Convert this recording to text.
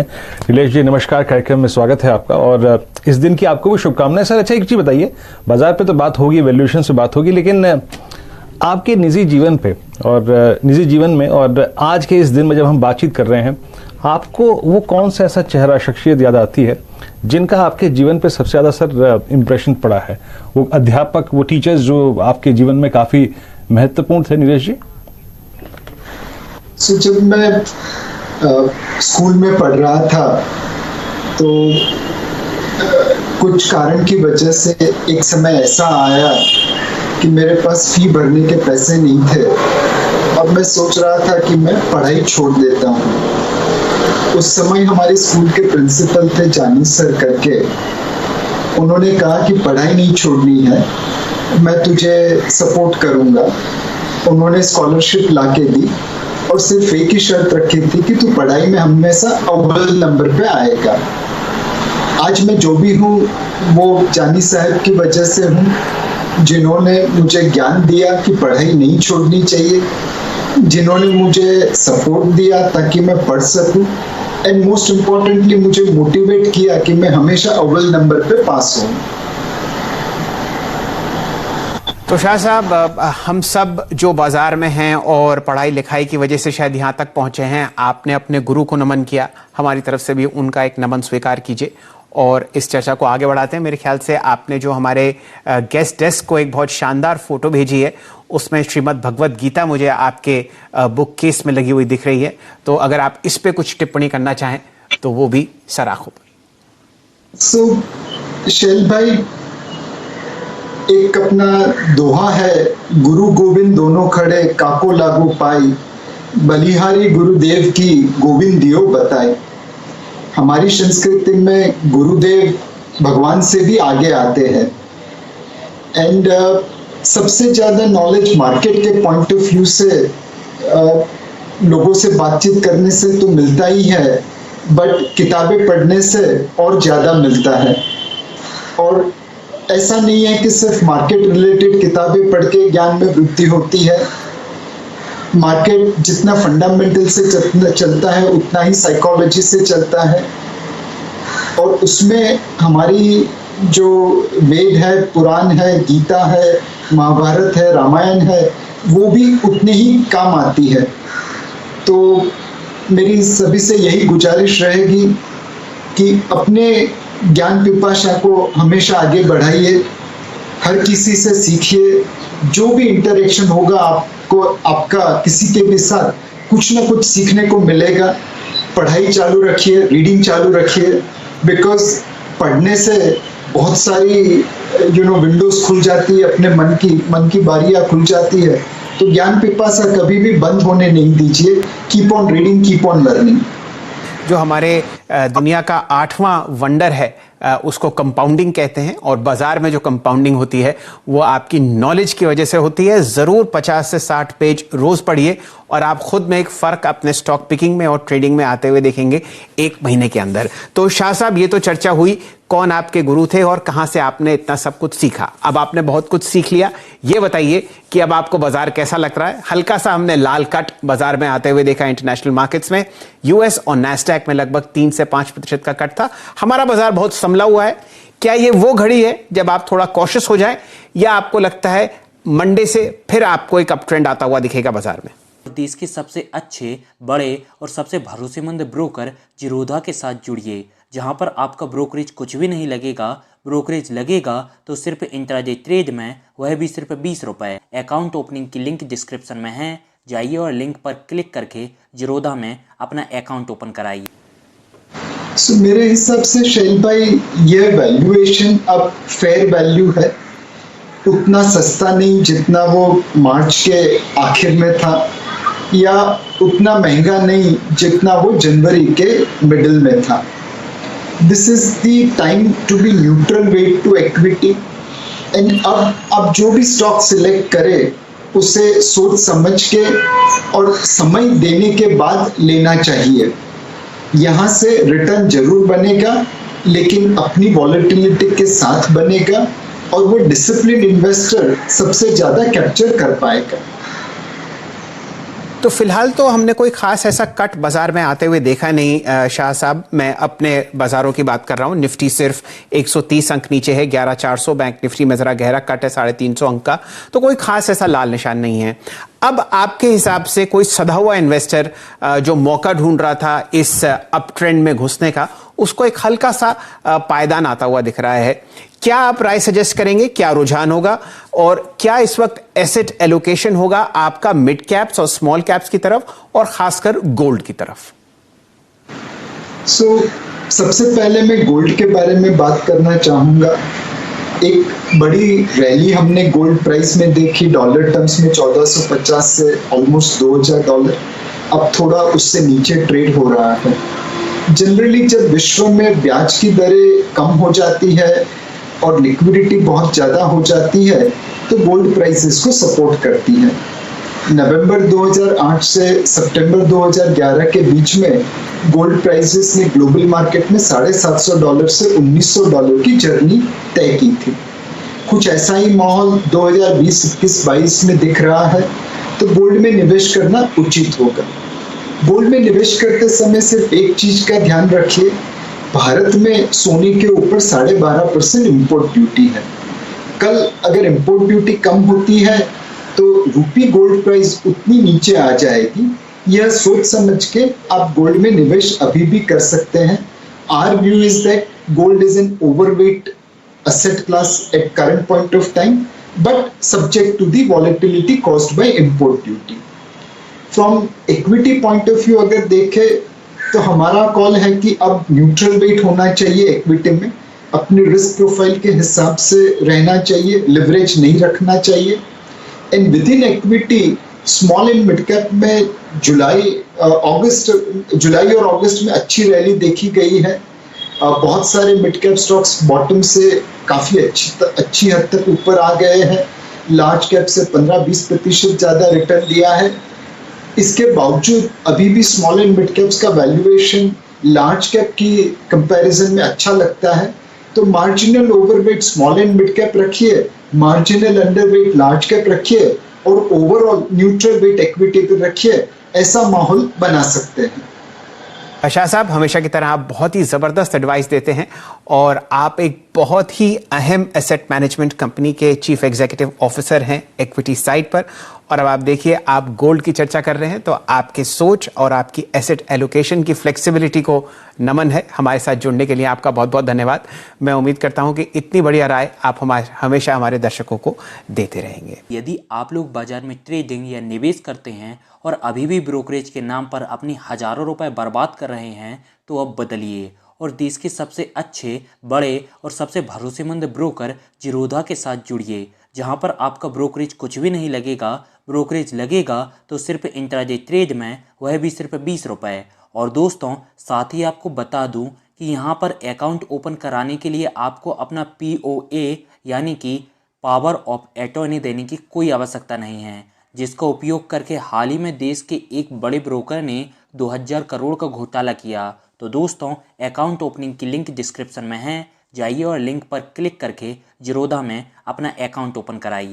नीलेश जी नमस्कार, कार्यक्रम में स्वागत है आपका और इस दिन की आपको भी शुभकामनाएं। सर अच्छा एक चीज़ बताइए, बाजार पे तो बात होगी, वैल्यूएशन से बात होगी, लेकिन आपके निजी जीवन पे और निजी जीवन में और आज के इस दिन में जब हम बातचीत कर रहे हैं, आपको वो कौन सा ऐसा चेहरा, शख्सियत याद आती है जिनका आपके जीवन पे सबसे ज़्यादा सर इम्प्रेशन पड़ा है? वो अध्यापक, वो टीचर्स जो आपके जीवन में काफ़ी महत्वपूर्ण थे नीलेश जी? जब मैं स्कूल में पढ़ रहा था तो कुछ कारण की वजह से एक समय ऐसा आया कि मेरे पास फी भरने के पैसे नहीं थे और मैं सोच रहा था कि मैं पढ़ाई छोड़ देता हूँ। उस समय हमारे स्कूल के प्रिंसिपल थे जानी सर करके, उन्होंने कहा कि पढ़ाई नहीं छोड़नी है, मैं तुझे सपोर्ट करूँगा। उन्होंने स्कॉलरशिप ला के दी और सिर्फ एक ही शर्त रखी थी कि तू पढ़ाई में हमेशा अव्वल नंबर पे आएगा। आज मैं जो भी हूँ वो जानी साहब की वजह से हूँ, जिन्होंने मुझे ज्ञान दिया कि पढ़ाई नहीं छोड़नी चाहिए, जिन्होंने मुझे सपोर्ट दिया ताकि मैं पढ़ सकूं एंड मोस्ट इम्पोर्टेंटली मुझे मोटिवेट किया कि मैं हमेशा अव्वल नंबर पे पास हूँ। तो शाह साहब, हम सब जो बाजार में हैं और पढ़ाई लिखाई की वजह से शायद यहाँ तक पहुँचे हैं, आपने अपने गुरु को नमन किया, हमारी तरफ से भी उनका एक नमन स्वीकार कीजिए और इस चर्चा को आगे बढ़ाते हैं। मेरे ख्याल से आपने जो हमारे गेस्ट डेस्क को एक बहुत शानदार फोटो भेजी है, उसमें श्रीमद् भगवद गीता मुझे आपके बुक केस में लगी हुई दिख रही है, तो अगर आप इस पे कुछ टिप्पणी करना चाहें तो वो भी सराखों पर। शैल भाई, एक अपना दोहा है, गुरु गोविंद दोनों खड़े काको लागू पाई, बलिहारी गुरुदेव की गोविंद दियो बताई। हमारी संस्कृति में गुरुदेव भगवान से भी आगे आते हैं एंड सबसे ज्यादा नॉलेज मार्केट के पॉइंट ऑफ व्यू से लोगों से बातचीत करने से तो मिलता ही है, बट किताबें पढ़ने से और ज्यादा मिलता है। और ऐसा नहीं है कि सिर्फ मार्केट रिलेटेड किताबें पढ़ के ज्ञान में वृद्धि होती है। मार्केट जितना फंडामेंटल से चलता है उतना ही साइकोलॉजी से चलता है और उसमें हमारी जो वेद है, पुराण है, गीता है, महाभारत है, रामायण है, वो भी उतने ही काम आती है। तो मेरी सभी से यही गुजारिश रहेगी कि अपने ज्ञान पिपाशा को हमेशा आगे बढ़ाइए, हर किसी से सीखिए। जो भी इंटरेक्शन होगा आपको, आपका किसी के भी साथ कुछ ना कुछ सीखने को मिलेगा। पढ़ाई चालू रखिए, रीडिंग चालू रखिए, बिकॉज पढ़ने से बहुत सारी विंडोज खुल जाती है, अपने मन की बारियां खुल जाती है। तो ज्ञान पिपासा कभी भी बंद होने नहीं दीजिए। Keep on reading, keep on learning. जो हमारे दुनिया का 8वां वंडर है उसको कंपाउंडिंग कहते हैं और बाजार में जो कंपाउंडिंग होती है वो आपकी नॉलेज की वजह से होती है। ज़रूर 50 से 60 पेज रोज़ पढ़िए और आप खुद में एक फ़र्क अपने स्टॉक पिकिंग में और ट्रेडिंग में आते हुए देखेंगे 1 महीने के अंदर। तो शाह साहब, ये तो चर्चा हुई कौन आपके गुरु थे और कहाँ से आपने इतना सब कुछ सीखा। अब आपने बहुत कुछ सीख लिया, ये बताइए कि अब आपको बाजार कैसा लग रहा है? हल्का सा हमने लाल कट बाजार में आते हुए देखा इंटरनेशनल मार्केट्स में, यूएस और नैस्डैक में लगभग 3 से 5% का कट था। हमारा बाजार बहुत संभला हुआ है। क्या ये वो घड़ी है जब आप थोड़ा कॉशियस हो जाएं, या आपको लगता है मंडे से फिर आपको एक अप ट्रेंड आता हुआ दिखेगा बाजार में? देश के सबसे अच्छे, बड़े और सबसे भरोसेमंद ब्रोकर जिरोधा के साथ जुड़िए, जहां पर आपका ब्रोकरेज कुछ भी नहीं लगेगा। ब्रोकरेज लगेगा तो सिर्फ इंट्राडे ट्रेड में, वह भी सिर्फ 20 रुपए। अकाउंट ओपनिंग की लिंक डिस्क्रिप्शन में है, जाइए और लिंक पर क्लिक करके जिरोधा में अपना अकाउंट ओपन कराइए। मेरे हिसाब से शैल भाई, यह वैल्यूएशन अब फेयर वैल्यू है। उतना सस्ता नहीं जितना वो मार्च के आखिर में था, या उतना महंगा नहीं जितना वो जनवरी के मिडिल में था। This is the time to be neutral weight to equity and अब जो भी स्टॉक सिलेक्ट करे उसे सोच समझ के और समय देने के बाद लेना चाहिए। यहाँ से रिटर्न जरूर बनेगा, लेकिन अपनी वॉलेटिलिटी के साथ बनेगा और वो डिसिप्लिन इन्वेस्टर सबसे ज्यादा कैप्चर कर पाएगा। तो फिलहाल तो हमने कोई खास ऐसा कट बाजार में आते हुए देखा नहीं शाह साहब। मैं अपने बाजारों की बात कर रहा हूँ। निफ्टी सिर्फ 130 अंक नीचे है, 11400। बैंक निफ्टी में जरा गहरा कट है 350 अंक का, तो कोई खास ऐसा लाल निशान नहीं है। अब आपके हिसाब से कोई सधा हुआ इन्वेस्टर जो मौका ढूंढ रहा था इस अप ट्रेंड में घुसने का, उसको एक हल्का सा पायदान आता हुआ दिख रहा है। क्या आप राय सजेस्ट करेंगे, क्या रुझान होगा और क्या इस वक्त एसेट एलोकेशन होगा आपका मिड कैप्स और स्मॉल कैप्स की तरफ और खासकर गोल्ड की तरफ? सबसे पहले मैं गोल्ड के बारे में बात करना चाहूंगा। एक बड़ी रैली हमने गोल्ड प्राइस में देखी, डॉलर टर्म्स में 1450 से ऑलमोस्ट $2000। अब थोड़ा उससे नीचे ट्रेड हो रहा है। जनरली जब विश्व में ब्याज की दरें कम हो जाती है और लिक्विडिटी बहुत ज़्यादा हो जाती है तो गोल्ड प्राइसेस को सपोर्ट करती है। नवंबर 2008 से सितंबर 2011 के बीच में गोल्ड प्राइसेस ने ग्लोबल मार्केट में $750 से $1900 की जर्नी तय की थी। कुछ ऐसा ही माहौल 2020, 21, 22 में दिख रहा है, तो गोल्ड में निवेश करना उचित होगा। गोल्ड में निवेश करते समय सिर्फ एक चीज का ध्यान रखिए, भारत में सोने के ऊपर 12.5% इम्पोर्ट ड्यूटी है। कल अगर इम्पोर्ट ड्यूटी कम होती है तो रूपी गोल्ड प्राइस उतनी नीचे आ जाएगी। यह सोच समझ के आप गोल्ड में निवेश अभी भी कर सकते हैं। Our view is that gold is an overweight asset class at current point of time, but subject to the volatility caused by import duty. From equity point of view अगर देखें तो हमारा कॉल है कि अब न्यूट्रल वेट होना चाहिए equity में, अपनी रिस्क प्रोफाइल के हिसाब से रहना चाहिए, लिवरेज नहीं रखना चाहिए। And with in equity small and mid cap में जुलाई और अगस्त में अच्छी रैली देखी गई है। बहुत सारे मिड कैप स्टॉक्स बॉटम से काफी अच्छी हद तक ऊपर आ गए हैं। लार्ज कैप से 15-20% ज्यादा रिटर्न दिया है। इसके बावजूद अभी भी स्मॉल एंड मिड कैप्स का वैल्यूएशन लार्ज कैप की कंपैरिजन में अच्छा लगता है। तो marginal overweight small and mid cap रखिए, मार्जिनल अंडरवेट लार्ज कैप रखिए और ओवरऑल न्यूट्रल वेट इक्विटी पे रखिए। ऐसा माहौल बना सकते हैं। शाह साहब, हमेशा की तरह आप बहुत ही ज़बरदस्त एडवाइस देते हैं और आप एक बहुत ही अहम एसेट मैनेजमेंट कंपनी के चीफ एग्जीक्यूटिव ऑफिसर हैं इक्विटी साइड पर। और अब आप देखिए, आप गोल्ड की चर्चा कर रहे हैं, तो आपके सोच और आपकी एसेट एलोकेशन की फ्लेक्सिबिलिटी को नमन है। हमारे साथ जुड़ने के लिए आपका बहुत बहुत धन्यवाद। मैं उम्मीद करता हूं कि इतनी बढ़िया राय आप हमेशा हमारे दर्शकों को देते रहेंगे। यदि आप लोग बाजार में ट्रेडिंग या निवेश करते हैं और अभी भी ब्रोकरेज के नाम पर अपनी हजारों रुपए बर्बाद कर रहे हैं, तो अब बदलिए और देश के सबसे अच्छे, बड़े और सबसे भरोसेमंद ब्रोकर जिरोधा के साथ जुड़िए, जहां पर आपका ब्रोकरेज कुछ भी नहीं लगेगा। ब्रोकरेज लगेगा तो सिर्फ इंट्राडे ट्रेड में, वह भी सिर्फ 20 रुपये। और दोस्तों, साथ ही आपको बता दूं कि यहाँ पर अकाउंट ओपन कराने के लिए आपको अपना POA यानी कि पावर ऑफ अटॉर्नी देने की कोई आवश्यकता नहीं है, जिसका उपयोग करके हाल ही में देश के एक बड़े ब्रोकर ने 2000 करोड़ का घोटाला किया। तो दोस्तों, अकाउंट ओपनिंग की लिंक डिस्क्रिप्शन में है, जाइए और लिंक पर क्लिक करके जिरोधा में अपना अकाउंट ओपन कराइए।